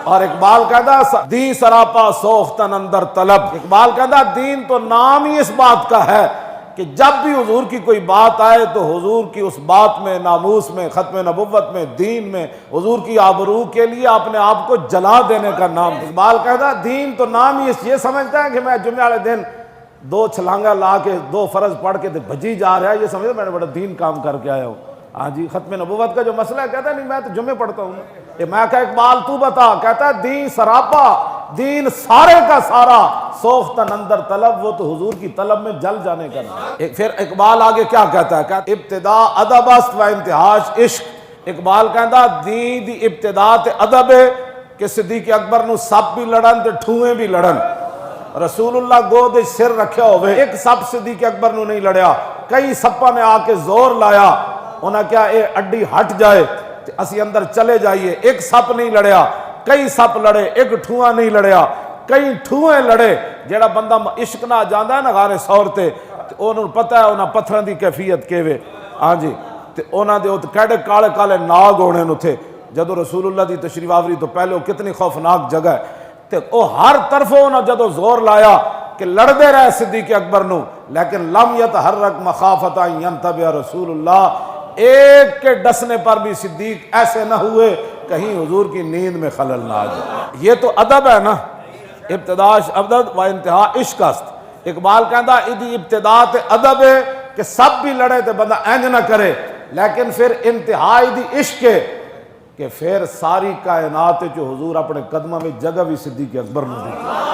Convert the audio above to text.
اور اقبال کہتا دی سراپا سوختن اندر طلب، اقبال کہتا دین تو نام ہی اس بات کا ہے کہ جب بھی حضور کی کوئی بات آئے تو حضور کی اس بات میں، ناموس میں، ختم نبوت میں، دین میں، حضور کی آبرو کے لیے اپنے آپ کو جلا دینے کا نام۔ اقبال کہتا دین تو نام ہی یہ سمجھتا ہے کہ میں جمعہ والے دن 2 چھلانگا لا کے 2 فرض پڑھ کے بھجی جا رہا ہے، یہ سمجھتا میں نے بڑا دین کام کر کے آیا ہوں۔ ہاں جی، ختم نبوت کا جو مسئلہ ہے، کہتا ہے نہیں میں تو جمعے پڑھتا ہوں۔ میں کہا اقبال تو بتا، کہتا ہے دین سراپا، دین سارے کا سارا سوختن اندر طلب، وہ تو حضور کی طلب میں جل جانے کا نام۔ پھر اقبال آگے کیا کہتا ہے، کہتا ابتدا ادب است و انتہاش عشق۔ اقبال کہتا دین دی ابتدا تے ادب ہے کہ صدیق اکبر نو سپ بھی لڑن تے ٹھوئیں بھی لڑن۔ رسول اللہ گود سر رکھیا ہوئے، ایک سپ صدیق اکبر نو نہیں لڑیا، کئی سپا نے آ کے زور لایا، انہاں کیا اے اڈی ہٹ جائے اسی اندر چلے جائیے۔ ایک سپ نہیں لڑیا، کئی سپ لڑے، ایک ٹھواں نہیں لڑیا، کئی ٹھوئیں لڑے۔ جیڑا بندہ عشق نہ جاندا ہے نا غار سور تے، انہوں پتہ ہے انہاں پتھراں دی کیفیت کیوے۔ ہاں جی، تے انہاں دے اوتے کیڑے کالے کالے ناگ ہونے نو تھے جدو رسول اللہ دی تشریف آوری تو پہلے وہ کتنی خوفناک جگہ ہے، تے او ہر طرفوں انہاں جدو زور لایا کہ لڑ دے رہے صدیق اکبر نو، لیکن لم یتحرک مخافتا ینتبہ رسول اللہ، ایک کے ڈسنے پر بھی صدیق ایسے نہ ہوئے کہیں حضور کی نیند میں خلل نہ آ جائے۔ یہ تو ادب ہے نا، ابتداش ادب و انتہا عشق است۔ اقبال کہتا ادھی ابتدا تے ادب ہے کہ سب بھی لڑے تے بندہ اینج نہ کرے، لیکن پھر انتہا دی عشق ہے کہ پھر ساری کائنات جو حضور اپنے قدمہ میں جگہ بھی صدیق اکبر نے دی۔